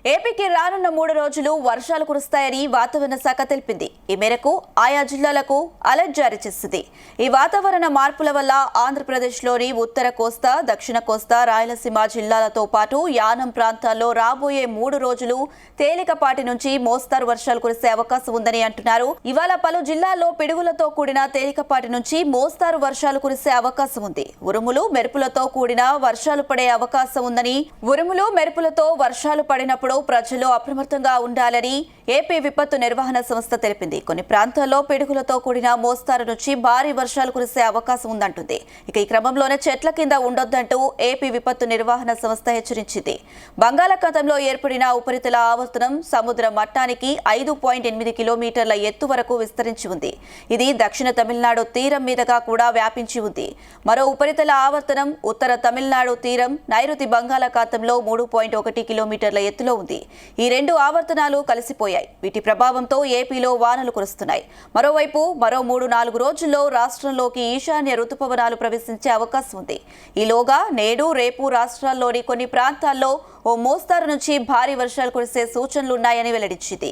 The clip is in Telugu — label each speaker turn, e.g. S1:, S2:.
S1: ఏపీకి రానున్న 3 రోజులు వర్షాలు కురుస్తాయని వాతావరణ శాఖ తెలిపింది. ఈ మేరకు ఆయా జిల్లాలకు అలర్ట్ జారీ చేసింది. ఈ వాతావరణ మార్పుల వల్ల ఆంధ్రప్రదేశ్లోని ఉత్తర కోస్తా, దక్షిణ కోస్తా, రాయలసీమ జిల్లాలతో పాటు యానం ప్రాంతాల్లో రాబోయే 3 రోజులు తేలికపాటి నుంచి మోస్తారు వర్షాలు కురిసే అవకాశం ఉందని అంటున్నారు. ఇవాళ పలు జిల్లాల్లో పిడుగులతో కూడిన తేలికపాటి నుంచి మోస్తారు వర్షాలు కురిసే అవకాశం ఉంది. ఉరుములు మెరుపులతో కూడిన వర్షాలు పడే అవకాశం ఉందని, ఉరుములు మెరుపులతో వర్షాలు పడినప్పుడు ప్రజలు అప్రమత్తంగా ఉండాలని ఏపీ విపత్తు నిర్వహణ సంస్థ తెలిపింది. కొన్ని ప్రాంతాల్లో పిడుగులతో కూడిన మోస్తారు నుంచి భారీ వర్షాలు కురిసే అవకాశం ఉందంటుంది. ఇక ఈ క్రమంలోనే చెట్ల కింద ఉండొద్దంటూ ఏపీ విపత్తు నిర్వహణ సంస్థ హెచ్చరించింది. బంగాళాఖాతంలో ఏర్పడిన ఉపరితల ఆవర్తనం సముద్ర మట్టానికి 5.8 కిలోమీటర్ల ఎత్తు వరకు విస్తరించి ఉంది. ఇది దక్షిణ తమిళనాడు తీరం మీదుగా కూడా వ్యాపించి ఉంది. మరో ఉపరితల ఆవర్తనం ఉత్తర తమిళనాడు తీరం, నైరుతి బంగాళాఖాతంలో 3.1 కిలోమీటర్ల ఎత్తులో ఉంది. ఈ రెండు ఆవర్తనాలు కలిసిపోయాయి. వీటి ప్రభావంతో ఏపీలో వానలు కురుస్తున్నాయి. మరోవైపు మరో 3-4 రోజుల్లో రాష్ట్రంలోకి ఈశాన్య రుతుపవనాలు ప్రవేశించే అవకాశం ఉంది. ఈలోగా నేడు రేపు రాష్ట్రాల్లోని కొన్ని ప్రాంతాల్లో ఓ మోస్తారు నుంచి భారీ వర్షాలు కురిసే సూచనలున్నాయని వెల్లడించింది.